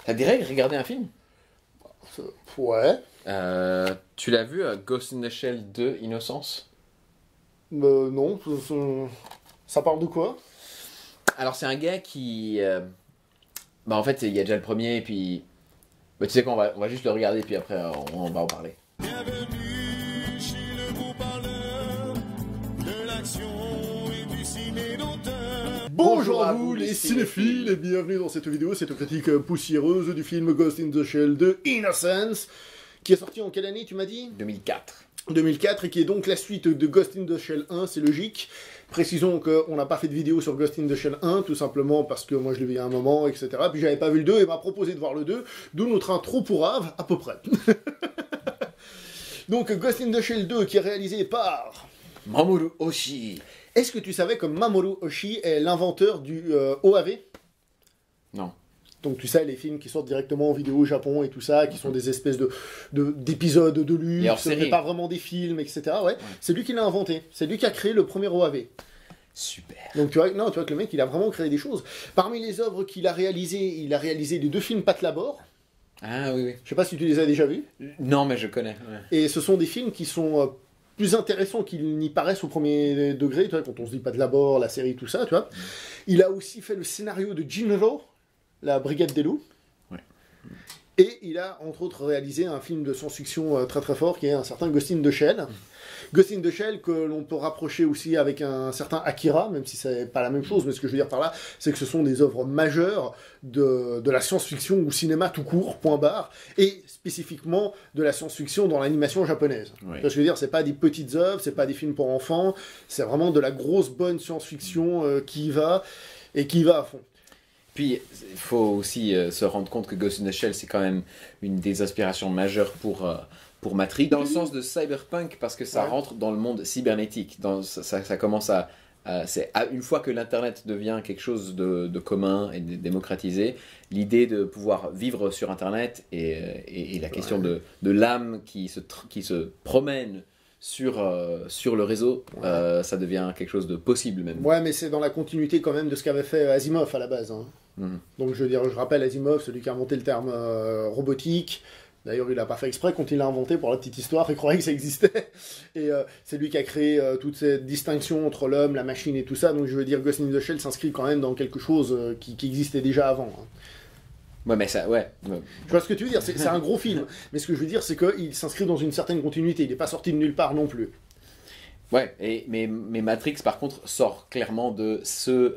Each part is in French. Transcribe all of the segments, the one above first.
Ça te dirait de regarder un film? Ouais. Tu l'as vu, Ghost in the Shell 2, Innocence? Non, ça parle de quoi? Alors c'est un gars qui... Bah en fait, il y a déjà le premier, et puis... Bah, tu sais quoi, on va juste le regarder, puis après, on va en parler. Bienvenue chez le gros parleur de l'action et du ciné d'auteur. Bonjour à vous les cinéphiles et bienvenue dans cette vidéo, cette critique poussiéreuse du film Ghost in the Shell de Innocence, qui est sorti en quelle année tu m'as dit? 2004. 2004 et qui est donc la suite de Ghost in the Shell 1, c'est logique. Précisons qu'on n'a pas fait de vidéo sur Ghost in the Shell 1, tout simplement parce que moi je l'ai vu il y a un moment, etc. Puis j'avais pas vu le 2 et m'a proposé de voir le 2, d'où notre intro pour Ave, à peu près. Donc Ghost in the Shell 2 qui est réalisé par Mamoru Oshii. Est-ce que tu savais que Mamoru Oshii est l'inventeur du OAV? Non. Donc tu sais, les films qui sortent directement en vidéo au Japon et tout ça, qui sont des espèces d'épisodes de luxe, mais pas vraiment des films, etc. Ouais. C'est lui qui l'a inventé. C'est lui qui a créé le premier OAV. Super. Donc tu vois que le mec, il a vraiment créé des choses. Parmi les œuvres qu'il a réalisées, il a réalisé les 2 films Pat Labor. Ah oui, oui. Je sais pas si tu les as déjà vus. Non, mais je connais. Ouais. Et ce sont des films qui sont plus intéressants qu'ils n'y paraissent au premier degré, tu vois, quand on se dit Pat Labor, la série, tout ça, tu vois. Il a aussi fait le scénario de Jinro, la Brigade des loups. Ouais. Et il a, entre autres, réalisé un film de science-fiction très très fort, qui est un certain Ghost in the Shell. Ghost in the Shell, que l'on peut rapprocher aussi avec un certain Akira, même si c'est pas la même chose, mais ce que je veux dire par là, c'est que ce sont des œuvres majeures de la science-fiction ou cinéma tout court, point barre, et spécifiquement de la science-fiction dans l'animation japonaise. Ouais. Ce que je veux dire, c'est pas des petites œuvres, c'est pas des films pour enfants, c'est vraiment de la grosse bonne science-fiction qui y va, et qui y va à fond. Puis, il faut aussi se rendre compte que Ghost in the Shell, c'est quand même une des inspirations majeures pour Matrix, dans le sens de cyberpunk, parce que ça rentre dans le monde cybernétique. Ça commence une fois que l'Internet devient quelque chose de commun et de démocratisé, l'idée de pouvoir vivre sur Internet et la question de l'âme qui se promène sur le réseau, ça devient quelque chose de possible même. Ouais, mais c'est dans la continuité quand même de ce qu'avait fait Asimov à la base. Hein. Donc je veux dire, je rappelle Asimov, celui qui a inventé le terme robotique. D'ailleurs, il l'a pas fait exprès quand il l'a inventé, pour la petite histoire, il croyait que ça existait. Et c'est lui qui a créé toute cette distinction entre l'homme, la machine et tout ça. Donc je veux dire, Ghost in the Shell s'inscrit quand même dans quelque chose qui existait déjà avant. Hein. Ouais, mais ça, ouais. Je vois ce que tu veux dire, c'est un gros film. Mais ce que je veux dire, c'est qu'il s'inscrit dans une certaine continuité. Il n'est pas sorti de nulle part non plus. Ouais, mais Matrix, par contre, sort clairement de ce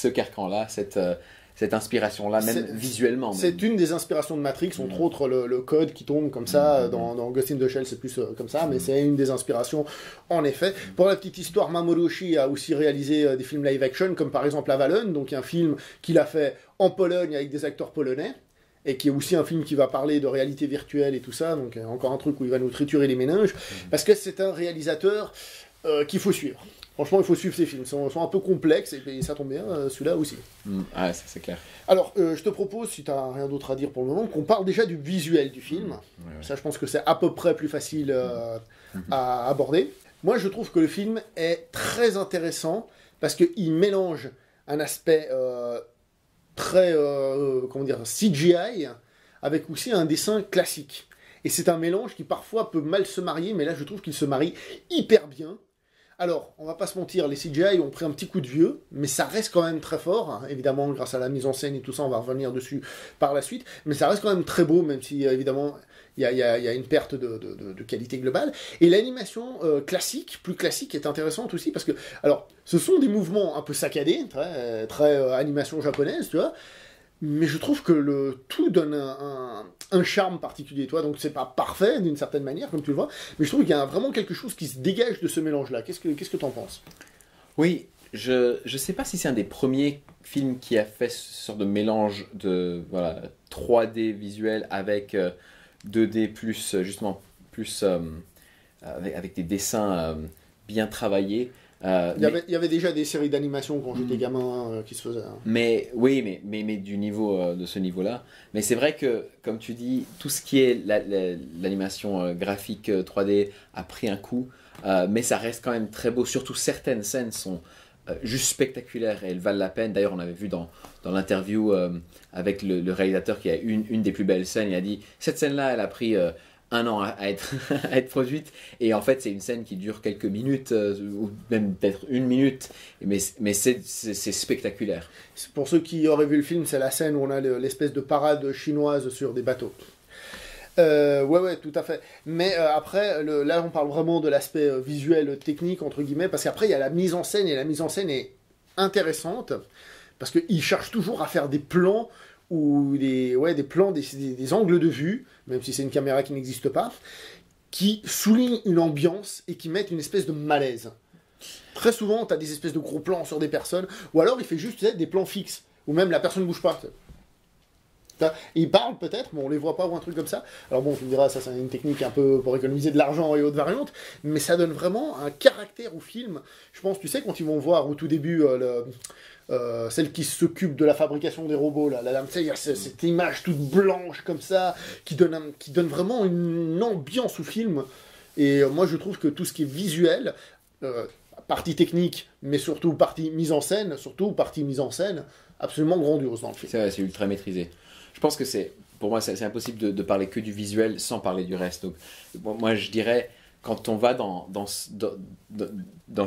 carcan-là, cette inspiration-là, même visuellement. C'est une des inspirations de Matrix, entre autres le code qui tombe comme ça, dans Ghost in the Shell c'est plus comme ça, mais c'est une des inspirations en effet. Pour la petite histoire, Mamoru Oshii a aussi réalisé des films live action, comme par exemple Avalon, donc un film qu'il a fait en Pologne avec des acteurs polonais, et qui est aussi un film qui va parler de réalité virtuelle et tout ça, donc encore un truc où il va nous triturer les méninges, parce que c'est un réalisateur qu'il faut suivre. Franchement, il faut suivre ces films. Ils sont un peu complexes, et ça tombe bien, celui-là aussi. Ah, ça c'est clair. Alors, je te propose, si tu n'as rien d'autre à dire pour le moment, qu'on parle déjà du visuel du film. Ouais. Ça, je pense que c'est à peu près plus facile à aborder. Moi, je trouve que le film est très intéressant, parce qu'il mélange un aspect très, comment dire, CGI, avec aussi un dessin classique. Et c'est un mélange qui parfois peut mal se marier, mais là, je trouve qu'il se marie hyper bien. Alors, on va pas se mentir, les CGI ont pris un petit coup de vieux, mais ça reste quand même très fort, hein. Évidemment, grâce à la mise en scène et tout ça, on va revenir dessus par la suite, mais ça reste quand même très beau, même si, évidemment, il y a une perte de qualité globale. Et l'animation classique, plus classique, est intéressante aussi, parce que, alors, ce sont des mouvements un peu saccadés, très animation japonaise, tu vois, mais je trouve que le tout donne un charme particulier, toi. Donc c'est pas parfait d'une certaine manière, comme tu le vois, mais je trouve qu'il y a vraiment quelque chose qui se dégage de ce mélange-là. Qu'est-ce que t'en penses? Oui, je sais pas si c'est un des premiers films qui a fait ce genre de mélange de 3D visuel avec 2D plus justement plus avec des dessins bien travaillés. Il y avait déjà des séries d'animation quand j'étais gamin qui se faisaient. Hein. Mais oui, mais du niveau de ce niveau-là. Mais c'est vrai que, comme tu dis, tout ce qui est l'animation graphique 3D a pris un coup, mais ça reste quand même très beau. Surtout certaines scènes sont juste spectaculaires et elles valent la peine. D'ailleurs, on avait vu dans l'interview avec le réalisateur qui a une des plus belles scènes, il a dit cette scène-là, elle a pris 1 an à être, à être produite, et en fait c'est une scène qui dure quelques minutes, ou même peut-être 1 minute, mais c'est spectaculaire. Pour ceux qui auraient vu le film, c'est la scène où on a l'espèce de parade chinoise sur des bateaux. Ouais, tout à fait. Mais après, là, on parle vraiment de l'aspect visuel, technique, entre guillemets, parce qu'après, il y a la mise en scène, et la mise en scène est intéressante, parce qu'ils cherchent toujours à faire des plans, ou des plans, des angles de vue, même si c'est une caméra qui n'existe pas, qui soulignent une ambiance et qui mettent une espèce de malaise. Très souvent, tu as des espèces de gros plans sur des personnes, ou alors il fait juste des plans fixes, où même la personne ne bouge pas. Ils parlent peut-être, mais on les voit pas ou un truc comme ça. Alors bon, tu me diras, ça c'est une technique un peu pour économiser de l'argent et autres variantes, mais ça donne vraiment un caractère au film. Je pense, tu sais, quand ils vont voir au tout début celle qui s'occupe de la fabrication des robots, là, la dame, tu sais, il y a cette image toute blanche comme ça, qui donne vraiment une ambiance au film. Et moi je trouve que tout ce qui est visuel, partie technique, mais surtout partie mise en scène, absolument grandiose dans le film. C'est vrai, c'est ultra maîtrisé. Je pense que pour moi, c'est impossible de parler que du visuel sans parler du reste. Donc, moi, je dirais, quand on va dans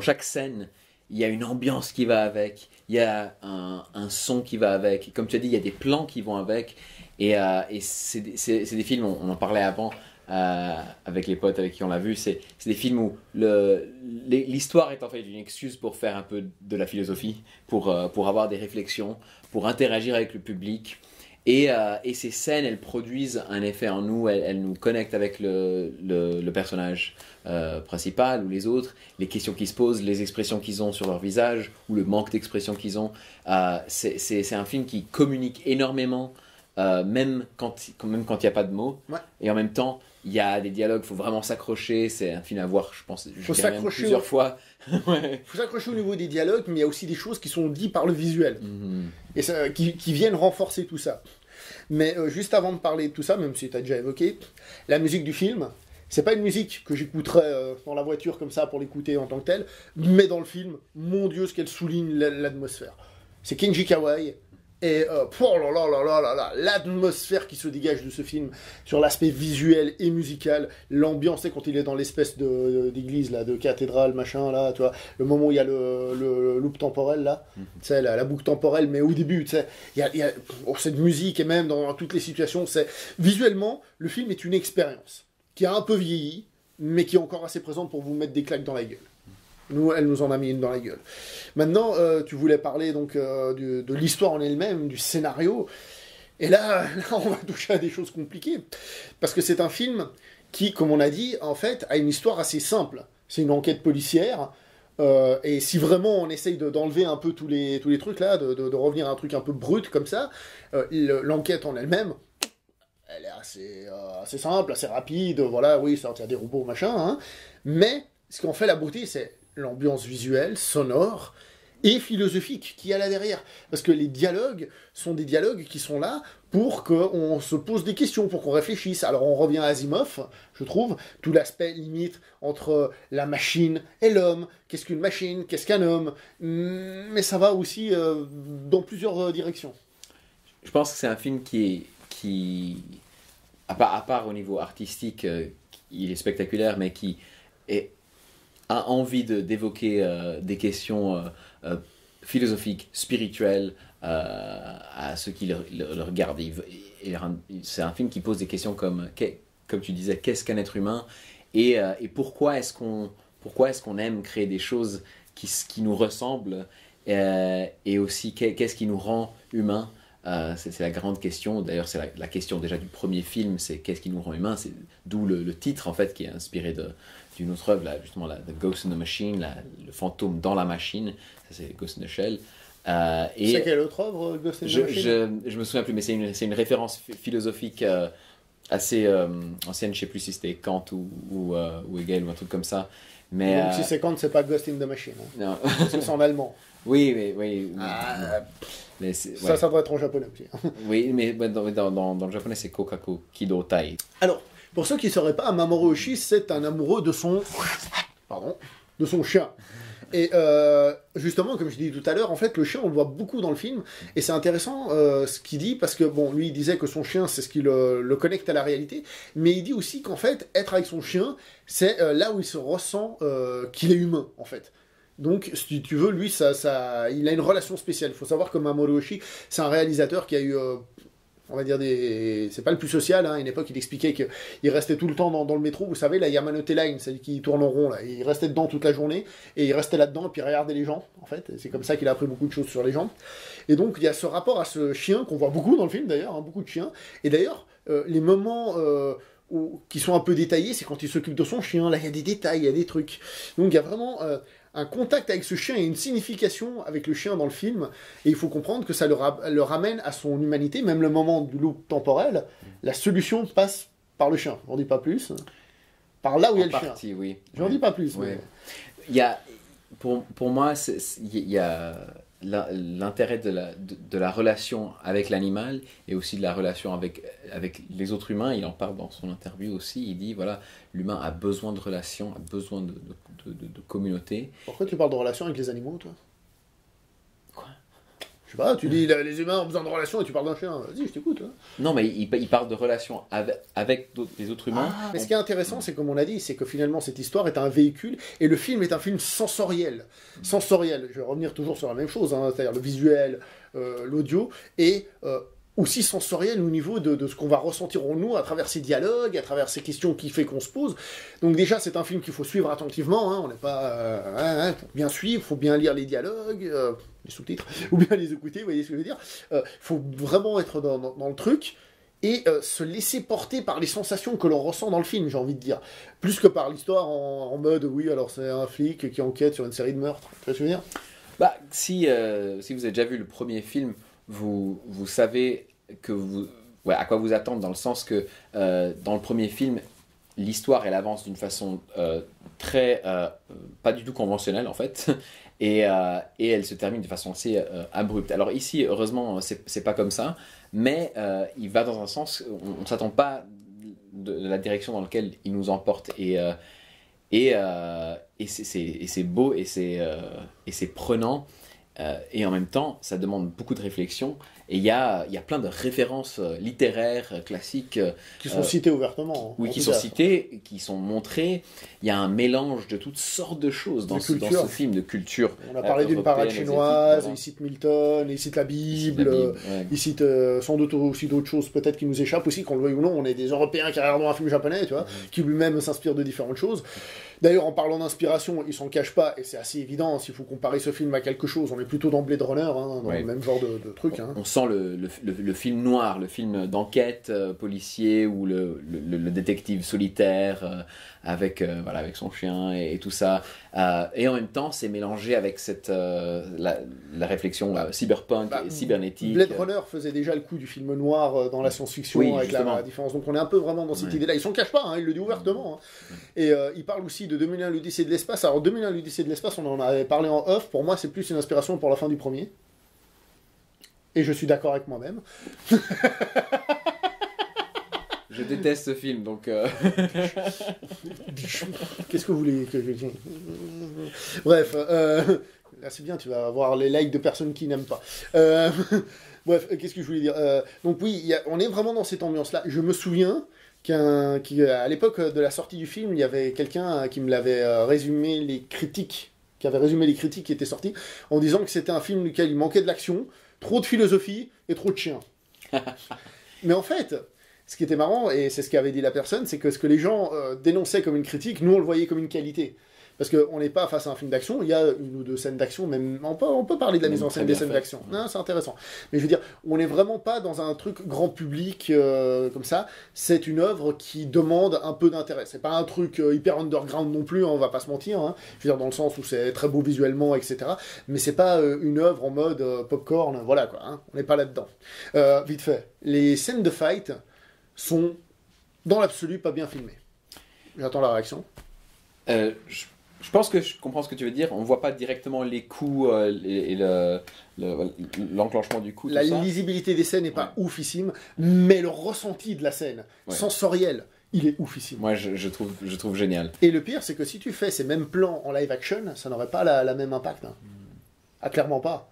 chaque scène, il y a une ambiance qui va avec, il y a un son qui va avec. Comme tu as dit, il y a des plans qui vont avec. Et c'est des films, on en parlait avant avec les potes avec qui on l'a vu, c'est des films où l'histoire est en fait une excuse pour faire un peu de la philosophie, pour avoir des réflexions, pour interagir avec le public. Et ces scènes, elles produisent un effet en nous, elles nous connectent avec le personnage principal ou les autres, les questions qu'ils se posent, les expressions qu'ils ont sur leur visage, ou le manque d'expression qu'ils ont. C'est un film qui communique énormément, même quand il n'y a pas de mots. Ouais. Et en même temps, il y a des dialogues, il faut vraiment s'accrocher. C'est un film à voir, je pense, plusieurs fois. Il faut s'accrocher au niveau des dialogues, mais il y a aussi des choses qui sont dites par le visuel. Et ça, qui viennent renforcer tout ça. Mais juste avant de parler de tout ça, même si tu as déjà évoqué, la musique du film, c'est pas une musique que j'écouterais dans la voiture comme ça pour l'écouter en tant que telle, mais dans le film, mon Dieu, ce qu'elle souligne l'atmosphère. C'est Kenji Kawai, et oh là là là là là là, l'atmosphère qui se dégage de ce film sur l'aspect visuel et musical, l'ambiance, c'est quand il est dans l'espèce d'église là, de cathédrale machin là, tu vois, le moment où il y a le loop temporel là, tu sais, la boucle temporelle, mais au début, tu sais, il y a cette musique, et même dans toutes les situations, c'est visuellement, le film est une expérience qui a un peu vieilli, mais qui est encore assez présente pour vous mettre des claques dans la gueule. Nous, elle nous en a mis une dans la gueule. Maintenant, tu voulais parler donc de l'histoire en elle-même, du scénario. Et là, on va toucher à des choses compliquées. Parce que c'est un film qui, comme on a dit, en fait, a une histoire assez simple. C'est une enquête policière. Et si vraiment on essaye d'enlever un peu tous les trucs là, de revenir à un truc un peu brut comme ça, l'enquête en elle-même, elle est assez simple, assez rapide. Voilà, oui, sortir des robots, machin. Hein. Mais ce qui en fait la beauté, c'est l'ambiance visuelle, sonore et philosophique qu'il y a là derrière. Parce que les dialogues sont des dialogues qui sont là pour qu'on se pose des questions, pour qu'on réfléchisse. Alors on revient à Asimov, je trouve, tout l'aspect limite entre la machine et l'homme. Qu'est-ce qu'une machine? Qu'est-ce qu'un homme? Mais ça va aussi dans plusieurs directions. Je pense que c'est un film qui à part au niveau artistique, il est spectaculaire, mais qui a envie d'évoquer des questions philosophiques, spirituelles à ceux qui le regardent. C'est un film qui pose des questions comme tu disais, qu'est-ce qu'un être humain, et pourquoi est-ce qu'on aime créer des choses qui nous ressemblent, et aussi qu'est-ce qui nous rend humains. C'est la grande question. D'ailleurs, c'est la question déjà du premier film, c'est qu'est-ce qui nous rend humains. C'est d'où le titre en fait, qui est inspiré d'une autre œuvre, justement The Ghost in the Machine, le fantôme dans la machine. Ça, c'est Ghost in the Shell. C'est quelle autre œuvre, Ghost in the Machine? Je me souviens plus, mais c'est une référence philosophique assez ancienne. Je sais plus si c'était Kant ou Hegel ou un truc comme ça. Mais donc si c'est Kant, c'est pas Ghost in the Machine. Hein. Non. Parce que c'est en allemand. Oui. Mais ça devrait être en japonais aussi. Oui, mais dans le japonais, c'est Kokaku Kido Tai. Alors, pour ceux qui ne sauraient pas, Mamoru Oshii, c'est un amoureux de son chien. Et justement, comme je disais tout à l'heure, en fait, le chien, on le voit beaucoup dans le film, et c'est intéressant ce qu'il dit, parce que, bon, lui, il disait que son chien, c'est ce qui le connecte à la réalité, mais il dit aussi qu'en fait, être avec son chien, c'est là où il se ressent qu'il est humain, en fait. Donc, si tu veux, lui, il a une relation spéciale. Il faut savoir que Mamoru Oshii, c'est un réalisateur qui a eu... on va dire c'est pas le plus social, hein. À une époque, il expliquait qu'il restait tout le temps dans le métro, vous savez, la Yamanote Line, celle qui tourne en rond, là. Il restait dedans toute la journée, et il restait là-dedans, et puis il regardait les gens, en fait. C'est comme ça qu'il a appris beaucoup de choses sur les gens. Et donc, il y a ce rapport à ce chien, qu'on voit beaucoup dans le film, d'ailleurs, hein, beaucoup de chiens. Et d'ailleurs, les moments qui sont un peu détaillés, c'est quand il s'occupe de son chien, là, il y a des détails, il y a des trucs. Donc, il y a vraiment... un contact avec ce chien et une signification avec le chien dans le film, et il faut comprendre que ça le ramène à son humanité, même le moment du loop temporel, la solution passe par le chien, j'en dis pas plus, par là où il y a le chien. Oui. J'en dis pas plus. Oui. Mais... Il y a, pour moi, il y a l'intérêt de la relation avec l'animal et aussi de la relation avec les autres humains. Il en parle dans son interview aussi. Il dit, voilà, l'humain a besoin de relations, a besoin de communauté. Pourquoi tu parles de relations avec les animaux, toi? Quoi? Je sais pas, tu dis les humains ont besoin de relations et tu parles d'un chien. Vas-y, je t'écoute. Hein. Non, mais il parle de relations avec les autres humains. Mais ce qui est intéressant, c'est comme on a dit, c'est que finalement cette histoire est un véhicule et le film est un film sensoriel. Sensoriel, je vais revenir toujours sur la même chose, hein, c'est-à-dire le visuel, l'audio, et aussi sensoriel au niveau de ce qu'on va ressentir en nous à travers ces dialogues, à travers ces questions qui fait qu'on se pose. Donc déjà, c'est un film qu'il faut suivre attentivement, hein, on n'est pas... pour bien suivre, il faut bien lire les dialogues, les sous-titres, ou bien les écouter, vous voyez ce que je veux dire. Il faut vraiment être dans le truc, et se laisser porter par les sensations que l'on ressent dans le film, j'ai envie de dire. Plus que par l'histoire en mode, oui, alors c'est un flic qui enquête sur une série de meurtres, tu vois ce que je veux dire. Bah, si vous avez déjà vu le premier film, vous savez à quoi vous attendre, dans le sens que dans le premier film, l'histoire elle avance d'une façon très pas du tout conventionnelle en fait, et elle se termine de façon assez abrupte. Alors ici, heureusement, c'est pas comme ça, mais il va dans un sens, on s'attend pas de la direction dans laquelle il nous emporte, et c'est beau et c'est prenant. Et en même temps, ça demande beaucoup de réflexion. Et il y a plein de références littéraires, classiques. Qui sont citées ouvertement. Oui, qui sont citées, qui sont montrées. Il y a un mélange de toutes sortes de choses dans ce film, de culture. On a parlé d'une parade chinoise, il cite Milton, il cite la Bible, il cite sans doute aussi d'autres choses peut-être qui nous échappent aussi, qu'on le veuille ou non. On est des Européens qui regardent un film japonais, tu vois, qui lui-même s'inspire de différentes choses. D'ailleurs, en parlant d'inspiration, il s'en cache pas, et c'est assez évident, s'il faut comparer ce film à quelque chose, on est plutôt dans Blade Runner, hein, dans le même genre de truc. Hein. On sent le film noir, le film d'enquête policier, ou le détective solitaire avec son chien et tout ça. Et en même temps, c'est mélangé avec la réflexion cyberpunk et cybernétique. Blade Runner faisait déjà le coup du film noir dans la science-fiction, avec la différence. Donc on est un peu vraiment dans cette idée-là. Il s'en cache pas, hein, il le dit ouvertement. Hein. Et il parle aussi de 2001 l'Odyssée de l'espace. Alors 2001 l'Odyssée de l'espace, on en avait parlé en off. Pour moi, c'est plus une inspiration pour la fin du premier. Et je suis d'accord avec moi-même. Je déteste ce film, donc... Qu'est-ce que vous voulez que je dise? Bref, là c'est bien, tu vas avoir les likes de personnes qui n'aiment pas. Bref, qu'est-ce que je voulais dire? Donc oui, on est vraiment dans cette ambiance-là. Je me souviens qu'à l'époque de la sortie du film, il y avait quelqu'un qui me l'avait résumé les critiques, qui avait résumé les critiques qui étaient sorties, en disant que c'était un film duquel il manquait de l'action, trop de philosophie et trop de chiens. Mais en fait, ce qui était marrant, et c'est ce qu'avait dit la personne, c'est que ce que les gens dénonçaient comme une critique, nous on le voyait comme une qualité. Parce qu'on n'est pas face à un film d'action, il y a une ou deux scènes d'action, même on peut parler de la mise en scène des scènes d'action. C'est intéressant. Mais je veux dire, on n'est vraiment pas dans un truc grand public comme ça. C'est une œuvre qui demande un peu d'intérêt. C'est pas un truc hyper underground non plus, hein, on va pas se mentir. Hein. Je veux dire, dans le sens où c'est très beau visuellement, etc. Mais c'est pas une œuvre en mode popcorn, voilà quoi. Hein. On n'est pas là-dedans. Vite fait, les scènes de fight sont dans l'absolu pas bien filmées. J'attends la réaction. Je pense que je comprends ce que tu veux dire. On ne voit pas directement les coups et l'enclenchement du coup. La lisibilité des scènes n'est pas oufissime, mais le ressenti de la scène, sensoriel, il est oufissime. Moi, je trouve génial. Et le pire, c'est que si tu fais ces mêmes plans en live action, ça n'aurait pas la même impact. Hein. Ah, clairement pas.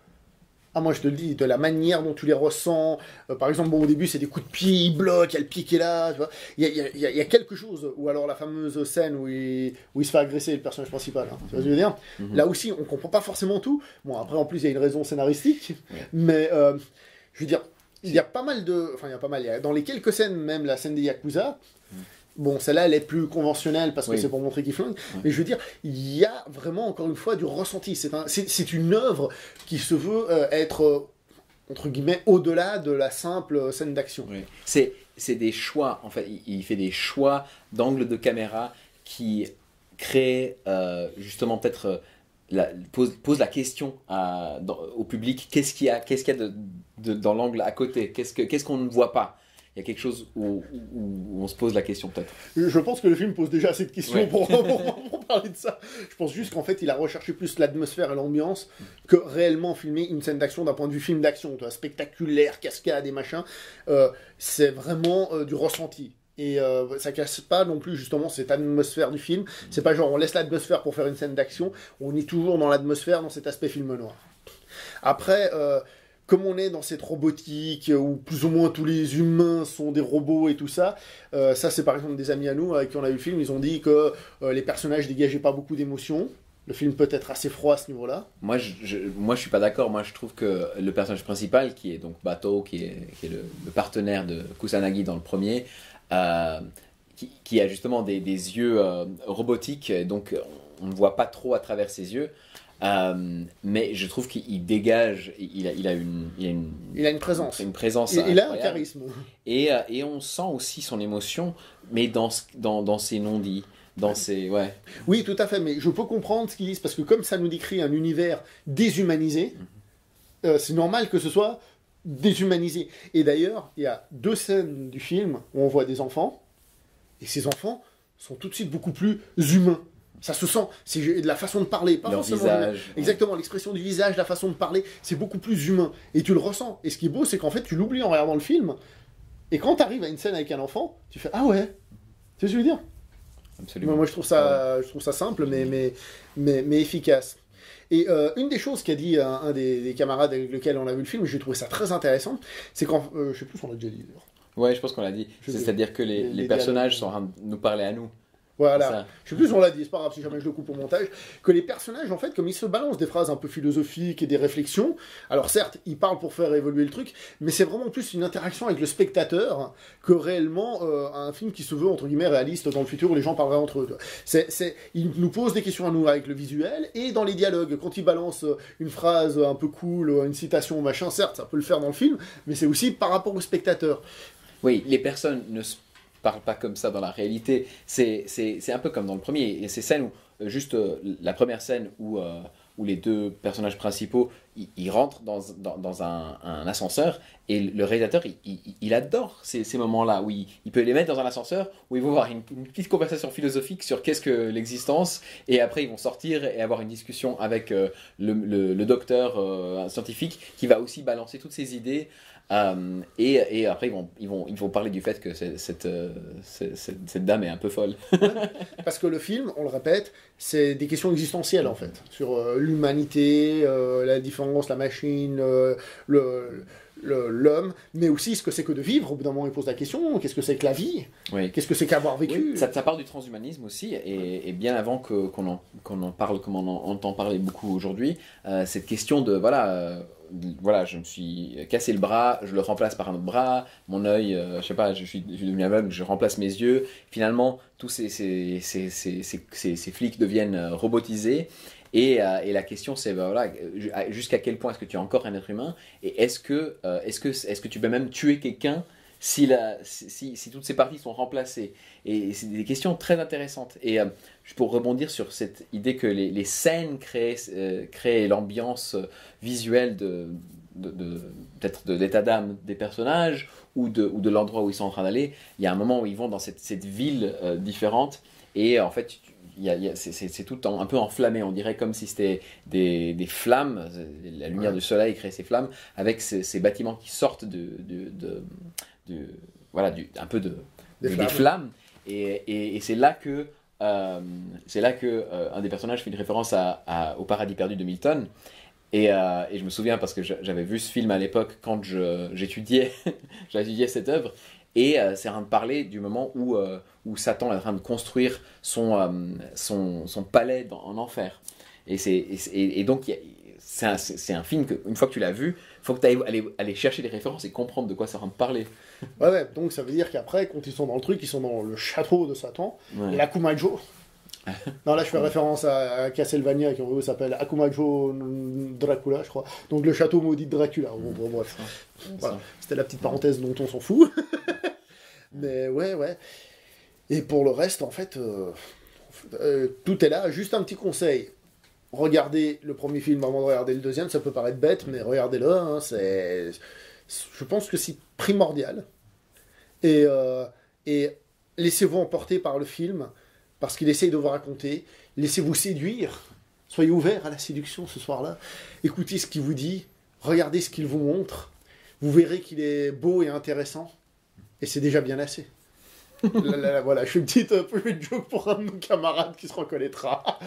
Ah, moi je te le dis, de la manière dont tu les ressens. Par exemple, bon, au début, c'est des coups de pied, il bloque, il y a le pied qui est là, tu vois. Il y a quelque chose, ou alors la fameuse scène où il se fait agresser le personnage principal. Hein, tu vois ce que je veux dire? Là aussi, on comprend pas forcément tout. Bon, après, en plus, il y a une raison scénaristique. Mais, je veux dire, il y a pas mal de... Enfin, il y a pas mal... Dans les quelques scènes, même la scène des Yakuza... Bon, celle-là, elle est plus conventionnelle parce que c'est pour montrer qu'il flingue. Mais je veux dire, il y a vraiment, encore une fois, du ressenti. C'est une œuvre qui se veut être, entre guillemets, au-delà de la simple scène d'action. Oui. C'est des choix, en fait. Il fait des choix d'angle de caméra qui créent, justement, peut-être... pose la question au public, qu'est-ce qu'il y a dans l'angle à côté, qu'est-ce qu'on ne voit pas. Il y a quelque chose où on se pose la question peut-être. Je pense que le film pose déjà cette question pour parler de ça. Je pense juste qu'en fait il a recherché plus l'atmosphère et l'ambiance que réellement filmer une scène d'action d'un point de vue film d'action, spectaculaire, cascade et machin. C'est vraiment du ressenti. Et ça casse pas non plus justement cette atmosphère du film. C'est pas genre on laisse l'atmosphère pour faire une scène d'action, on est toujours dans l'atmosphère, dans cet aspect film noir. Après, comme on est dans cette robotique où plus ou moins tous les humains sont des robots et tout ça, ça c'est par exemple des amis à nous avec qui on a vu le film, ils ont dit que les personnages dégageaient pas beaucoup d'émotions. Le film peut être assez froid à ce niveau-là. Moi, je suis pas d'accord. Moi, je trouve que le personnage principal, qui est donc Bato, qui est le partenaire de Kusanagi dans le premier, qui a justement des yeux robotiques, donc on ne voit pas trop à travers ses yeux. Mais je trouve qu'il dégage, il a une présence. Il a un charisme. Et on sent aussi son émotion, mais dans ses non-dits. Oui, tout à fait, mais je peux comprendre ce qu'ils disent, parce que comme ça nous décrit un univers déshumanisé, c'est normal que ce soit déshumanisé. Et d'ailleurs, il y a 2 scènes du film où on voit des enfants, et ces enfants sont tout de suite beaucoup plus humains. Ça se sent, c'est de la façon de parler, pas leur forcément visage. Exactement, l'expression du visage, la façon de parler, c'est beaucoup plus humain. Et tu le ressens. Et ce qui est beau, c'est qu'en fait, tu l'oublies en regardant le film. Et quand tu arrives à une scène avec un enfant, tu fais « Ah ouais !» Tu sais ce que je veux dire? Absolument. Moi, je trouve ça simple, mais efficace. Et une des choses qu'a dit un des camarades avec lesquels on a vu le film, j'ai trouvé ça très intéressant, c'est qu'en... je sais plus si on l'a déjà dit d'ailleurs. Ouais, je pense qu'on l'a dit. C'est-à-dire que les personnages sont en train de nous parler à nous. Voilà, je sais plus si on l'a dit, c'est pas grave si jamais je le coupe au montage, que les personnages, en fait, comme ils se balancent des phrases un peu philosophiques et des réflexions, alors certes, ils parlent pour faire évoluer le truc, mais c'est vraiment plus une interaction avec le spectateur que réellement un film qui se veut, entre guillemets, réaliste dans le futur où les gens parleraient entre eux. Ils nous posent des questions à nous avec le visuel, et dans les dialogues, quand ils balancent une phrase un peu cool, une citation, machin, certes, ça peut le faire dans le film, mais c'est aussi par rapport au spectateur. Oui, les personnes ne se parle pas comme ça dans la réalité. C'est un peu comme dans le premier. Il y a ces scènes où, juste la première scène où les 2 personnages principaux, ils rentrent dans un ascenseur et le réalisateur, il adore ces moments-là où il peut les mettre dans un ascenseur où ils vont avoir une petite conversation philosophique sur qu'est-ce que l'existence, et après ils vont sortir et avoir une discussion avec le docteur scientifique qui va aussi balancer toutes ces idées. Et après ils vont parler du fait que cette dame est un peu folle. Parce que le film, on le répète, c'est des questions existentielles en fait, sur l'humanité, la différence, la machine, l'homme, mais aussi ce que c'est que de vivre. Au bout d'un moment, il pose la question, qu'est-ce que c'est que la vie? Qu'est-ce que c'est qu'avoir vécu? Ça part du transhumanisme aussi, et bien avant qu'on en parle comme on entend parler beaucoup aujourd'hui, cette question de voilà, je me suis cassé le bras, je le remplace par un autre bras, mon œil, je sais pas, je suis devenu aveugle, je remplace mes yeux. Finalement, tous ces flics deviennent robotisés. Et la question, c'est voilà, jusqu'à quel point est-ce que tu es encore un être humain, et est-ce que tu peux même tuer quelqu'un si toutes ces parties sont remplacées. Et c'est des questions très intéressantes. Et pour rebondir sur cette idée que les scènes créent l'ambiance visuelle peut-être de l'état d'âme des personnages ou de l'endroit où ils sont en train d'aller, il y a un moment où ils vont dans cette ville différente, et en fait c'est tout un peu enflammé, on dirait comme si c'était des flammes, la lumière du soleil crée ces flammes avec ces bâtiments qui sortent un peu des flammes, Et c'est là que, un des personnages fait une référence au Paradis perdu de Milton. Et je me souviens parce que j'avais vu ce film à l'époque quand j'étudiais j'étudiais cette œuvre. Et c'est en train de parler du moment où Satan est en train de construire son palais en enfer. Et donc, c'est un film que, une fois que tu l'as vu, il faut que tu ailles aller chercher des références et comprendre de quoi c'est en train de parler. Ouais, donc ça veut dire qu'après, quand ils sont dans le truc, ils sont dans le château de Satan, et l'Akumajo. Non, là je fais référence à Castlevania qui en gros s'appelle Akumajo Dracula, je crois. Donc le château maudit de Dracula. Bon, bref. Voilà. C'était la petite parenthèse dont on s'en fout. Mais ouais. Et pour le reste, en fait, tout est là. Juste un petit conseil. Regardez le premier film avant de regarder le deuxième. Ça peut paraître bête, mais regardez-le. Hein, je pense que c'est primordial. Et laissez-vous emporter par le film. Parce qu'il essaye de vous raconter, laissez-vous séduire, soyez ouverts à la séduction ce soir-là, écoutez ce qu'il vous dit, regardez ce qu'il vous montre, vous verrez qu'il est beau et intéressant, et c'est déjà bien assez. Voilà, je fais une petite joke pour un de nos camarades qui se reconnaîtra.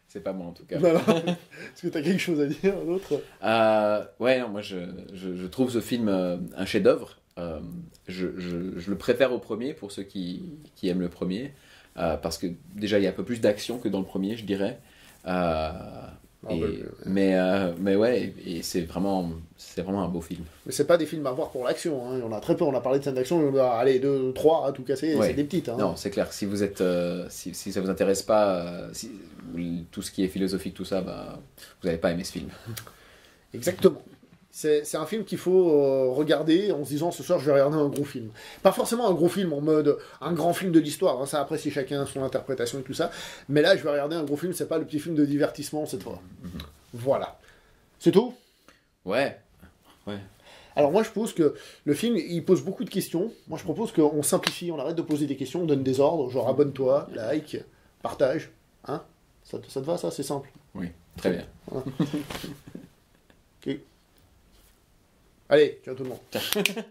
C'est pas moi en tout cas. Non. Est-ce que tu as quelque chose à dire, un autre Ouais, non, moi je trouve ce film un chef-d'œuvre. Je le préfère au premier pour ceux qui aiment le premier. Parce que déjà il y a un peu plus d'action que dans le premier, je dirais. Mais ouais, et c'est vraiment un beau film. Mais c'est pas des films à voir pour l'action, hein. Il y en a très peu. On a parlé de scènes d'action, on a allez 2, 3 à tout casser, ouais. C'est des petites. Hein. Non, c'est clair. Si vous êtes, si ça vous intéresse pas, tout ce qui est philosophique, tout ça, vous n'allez pas aimer ce film. Exactement. C'est un film qu'il faut regarder en se disant ce soir je vais regarder un gros film. Pas forcément un gros film en mode un grand film de l'histoire, hein, ça après c'est chacun son interprétation et tout ça. Mais là je vais regarder un gros film, c'est pas le petit film de divertissement cette fois. Voilà. C'est tout ? Ouais. Alors moi je pense que le film il pose beaucoup de questions. Moi je propose qu'on simplifie, on arrête de poser des questions, on donne des ordres, genre abonne-toi, like, partage. Hein ? Ça te va ça ? C'est simple. Oui, très bien. Voilà. Ok. Allez, ciao tout le monde.